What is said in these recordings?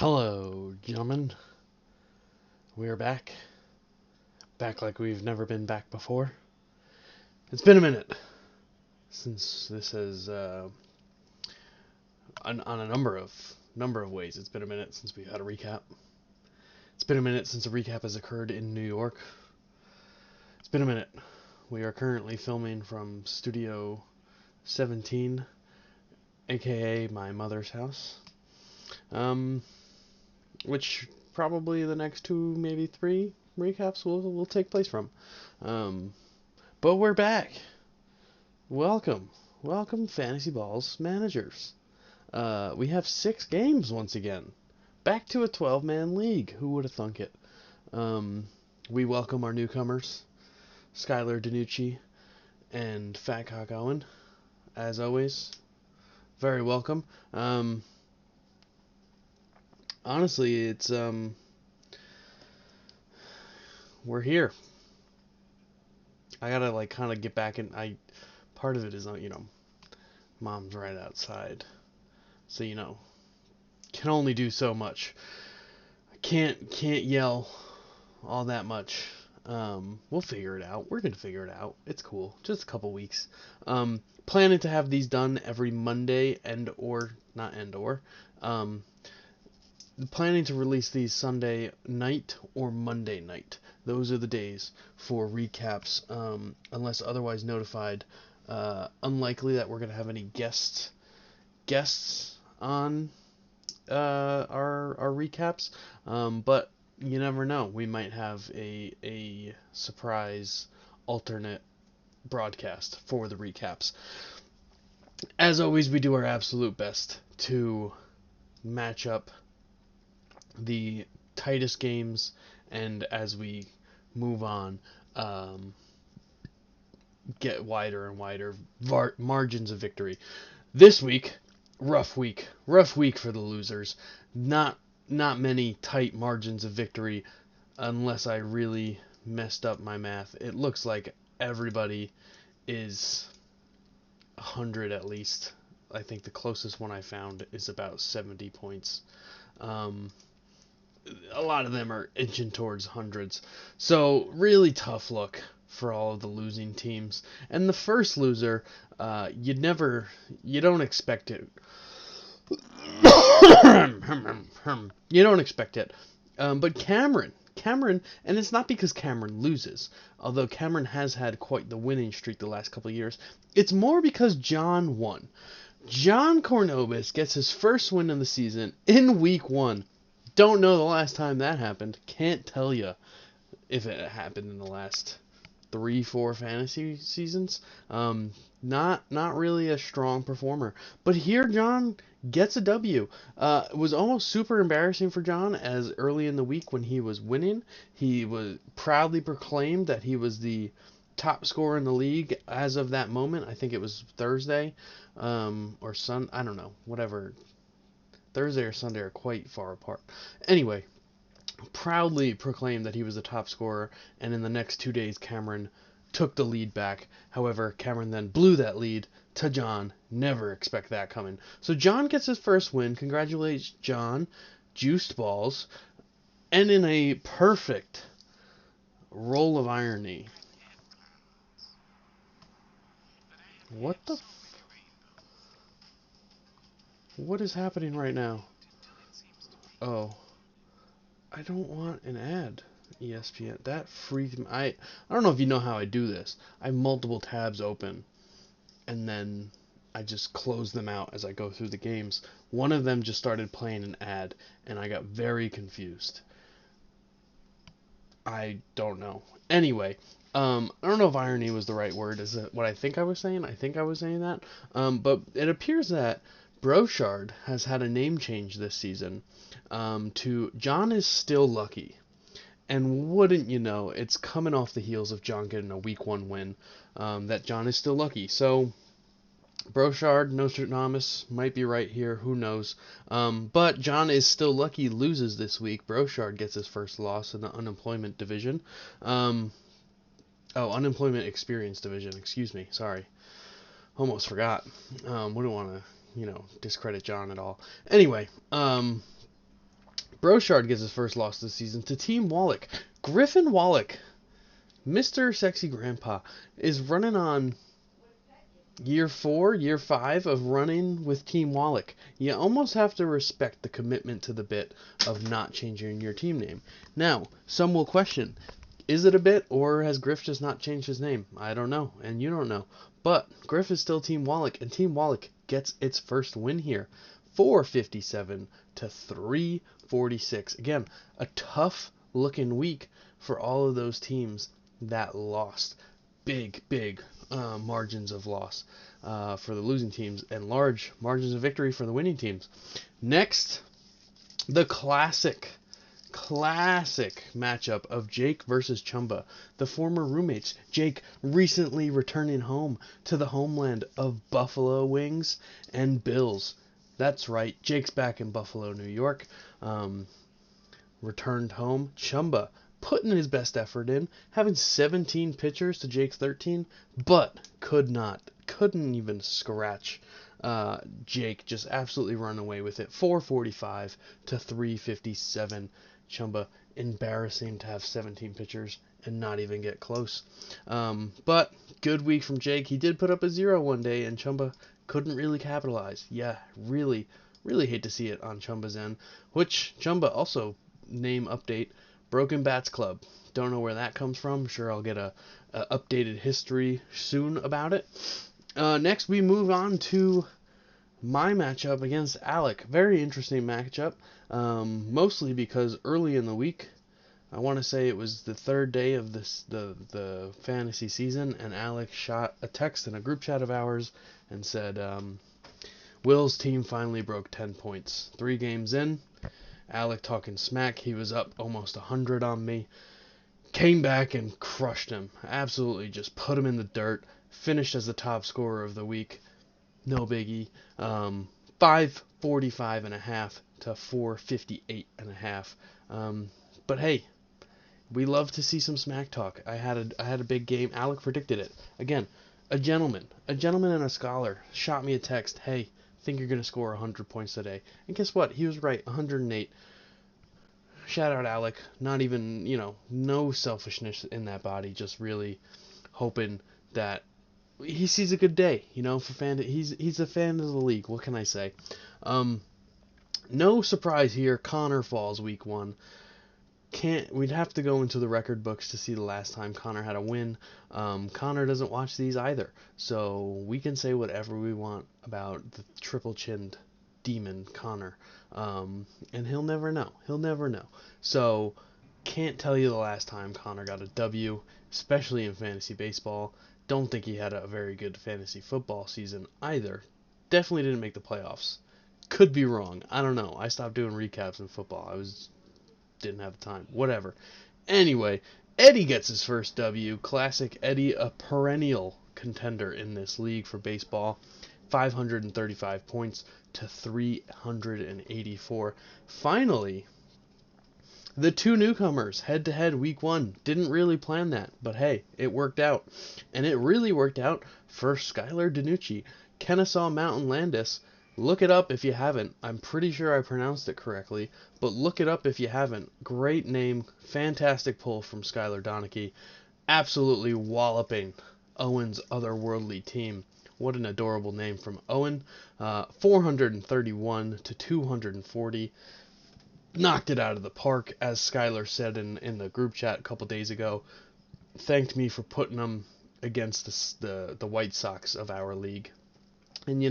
Hello, gentlemen. We are back. Back like we've never been back before. It's been a minute since this has, on a number of ways. It's been a minute since we've had a recap. It's been a minute since a recap has occurred in New York. It's been a minute. We are currently filming from Studio 17, aka my mother's house. Which probably the next two, maybe three recaps will take place from. But we're back. Welcome, Fantasy Balls managers. We have 6 games once again. Back to a 12-man league. Who would have thunk it? We welcome our newcomers, Skylar Danucci and Fat Cock Owen. As always, very welcome. Honestly, it's we're here. I gotta kind of get back in. Part of it is mom's right outside, so can only do so much. I can't yell all that much. We'll figure it out. We're gonna figure it out. It's cool. Just a couple weeks. Planning to have these done every Monday planning to release these Sunday night or Monday night. Those are the days for recaps, unless otherwise notified. Unlikely that we're going to have any guests on our recaps, but you never know. We might have a surprise alternate broadcast for the recaps. As always, we do our absolute best to match up the tightest games, and as we move on, get wider and wider margins of victory. This week, rough week for the losers. Not many tight margins of victory, unless I really messed up my math. It looks like everybody is 100 at least. I think the closest one I found is about 70 points. A lot of them are inching towards hundreds. So really tough look for all of the losing teams. And the first loser, you don't expect it. You don't expect it. But Cameron, and it's not because Cameron loses, although Cameron has had quite the winning streak the last couple of years. It's more because John won. John Cornobis gets his first win of the season in week 1. Don't know the last time that happened. Can't tell you if it happened in the last 3-4 fantasy seasons. Not really a strong performer. But here John gets a W. It was almost super embarrassing for John, as early in the week when he was winning, he was proudly proclaimed that he was the top scorer in the league as of that moment. I think it was Thursday, or I don't know, whatever. Thursday or Sunday are quite far apart. Anyway, proudly proclaimed that he was the top scorer, and in the next 2 days, Cameron took the lead back. However, Cameron then blew that lead to John. Never expect that coming. So John gets his first win. Congratulations, John. Juiced balls. And in a perfect roll of irony. What is happening right now? Oh. I don't want an ad. ESPN. That freaked me. I don't know if you know how I do this. I have multiple tabs open, and then I just close them out as I go through the games. One of them just started playing an ad, and I got very confused. I don't know. Anyway, I don't know if irony was the right word. Is it what I think I was saying? I think I was saying that. But it appears that Brochard has had a name change this season, to John is Still Lucky. And wouldn't you know, it's coming off the heels of John getting a week 1 win, that John is still lucky. So, Brochard, Nostradamus might be right here, who knows. But John is still lucky loses this week. Brochard gets his first loss in the unemployment division. Unemployment experience division, excuse me, sorry. Almost forgot. Wouldn't want to, discredit John at all. Anyway, Brochard gets his first loss this season to Team Wallach. Griffin Wallach, Mr. Sexy Grandpa, is running on year 4, year 5 of running with Team Wallach. You almost have to respect the commitment to the bit of not changing your team name. Now, some will question, is it a bit, or has Griff just not changed his name? I don't know, and you don't know. But Griff is still Team Wallach, and Team Wallach gets its first win here. 457 to 346. Again, a tough looking week for all of those teams that lost. Big margins of loss for the losing teams, and large margins of victory for the winning teams. Next, the classic matchup of Jake versus Chumba, the former roommates. Jake recently returning home to the homeland of Buffalo Wings and Bills. That's right, Jake's back in Buffalo, New York. Returned home. Chumba putting his best effort in, having 17 pitchers to Jake's 13, but couldn't even scratch Jake. Just absolutely run away with it. 445 to 357. Chumba, embarrassing to have 17 pitchers and not even get close. But good week from Jake. He did put up a 0 one day, and Chumba couldn't really capitalize. Yeah, really hate to see it on Chumba's end. Which Chumba also, name update, Broken Bats Club. Don't know where that comes from. Sure, I'll get a updated history soon about it. Next, we move on to my matchup against Alec. Very interesting matchup, mostly because early in the week, I want to say it was the third day of the fantasy season, and Alec shot a text in a group chat of ours and said, Will's team finally broke 10 points. 3 games in, Alec talking smack. He was up almost 100 on me. Came back and crushed him. Absolutely just put him in the dirt. Finished as the top scorer of the week. No biggie. 545.5 to 458.5. But hey, we love to see some smack talk. I had a big game. Alec predicted it. Again, a gentleman and a scholar shot me a text. Hey, think you're going to score 100 points today. And guess what? He was right. 108. Shout out Alec. Not even, no selfishness in that body. Just really hoping that he sees a good day, for he's a fan of the league. What can I say? No surprise here. Connor falls week 1. We'd have to go into the record books to see the last time Connor had a win. Connor doesn't watch these either, so we can say whatever we want about the triple-chinned demon Connor, and he'll never know. So can't tell you the last time Connor got a W, especially in fantasy baseball. Don't think he had a very good fantasy football season either. Definitely didn't make the playoffs. Could be wrong. I don't know. I stopped doing recaps in football. Didn't have the time. Whatever. Anyway, Eddie gets his first W. Classic Eddie, a perennial contender in this league for baseball. 535 points to 384. Finally, the 2 newcomers head-to-head week 1. Didn't really plan that, but hey, it worked out. And it really worked out for Skylar DiNucci. Kennesaw Mountain Landis. Look it up if you haven't. I'm pretty sure I pronounced it correctly, but look it up if you haven't. Great name, fantastic pull from Skylar Donachie. Absolutely walloping Owen's otherworldly team. What an adorable name from Owen. 431 to 240. Knocked it out of the park, as Skylar said in the group chat a couple days ago. Thanked me for putting them against the White Sox of our league. And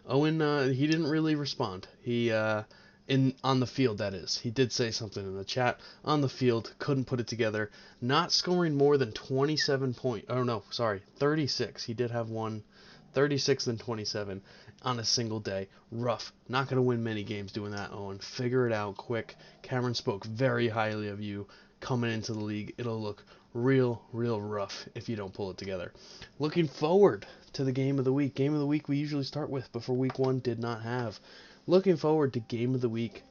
Owen, he didn't really respond. He on the field, that is. He did say something in the chat. On the field, couldn't put it together. Not scoring more than 27 points. Oh no, sorry, 36. He did have one. 36 and 27 on a single day. Rough. Not going to win many games doing that, Owen. Figure it out quick. Cameron spoke very highly of you coming into the league. It'll look real rough if you don't pull it together. Looking forward to the game of the week. Game of the week we usually start with, but for week 1 did not have. Looking forward to game of the week.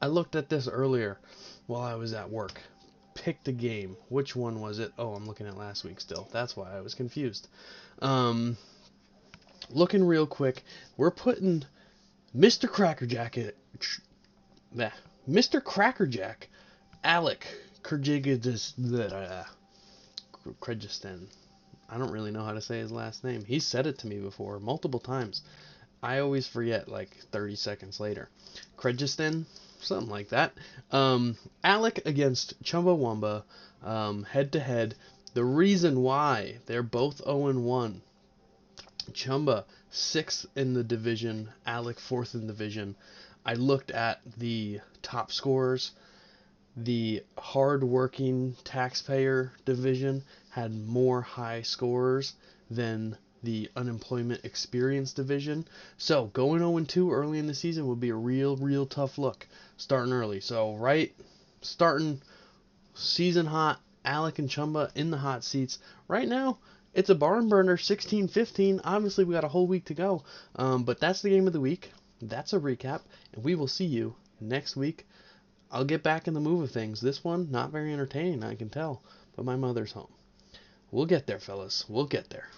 I looked at this earlier while I was at work. Picked a game. Which one was it? Oh, I'm looking at last week still. That's why I was confused. Looking real quick, we're putting Mr. Crackerjack Mr. Crackerjack, Alec Kyrgyzstan. I don't really know how to say his last name. He said it to me before, multiple times. I always forget like 30 seconds later. Kyrgyzstan, something like that. Alec against Chumbawamba, head to head. The reason why they're both 0-1. Chumba 6th in the division, Alec 4th in the division. I looked at the top scorers. The hard-working taxpayer division had more high scorers than the unemployment experience division. So going 0-2 early in the season would be a real tough look starting early. So starting season hot, Alec and Chumba in the hot seats. Right now, it's a barn burner, 16-15. Obviously, we got a whole week to go. But that's the game of the week. That's a recap. And we will see you next week. I'll get back in the move of things. This one, not very entertaining, I can tell. But my mother's home. We'll get there, fellas. We'll get there.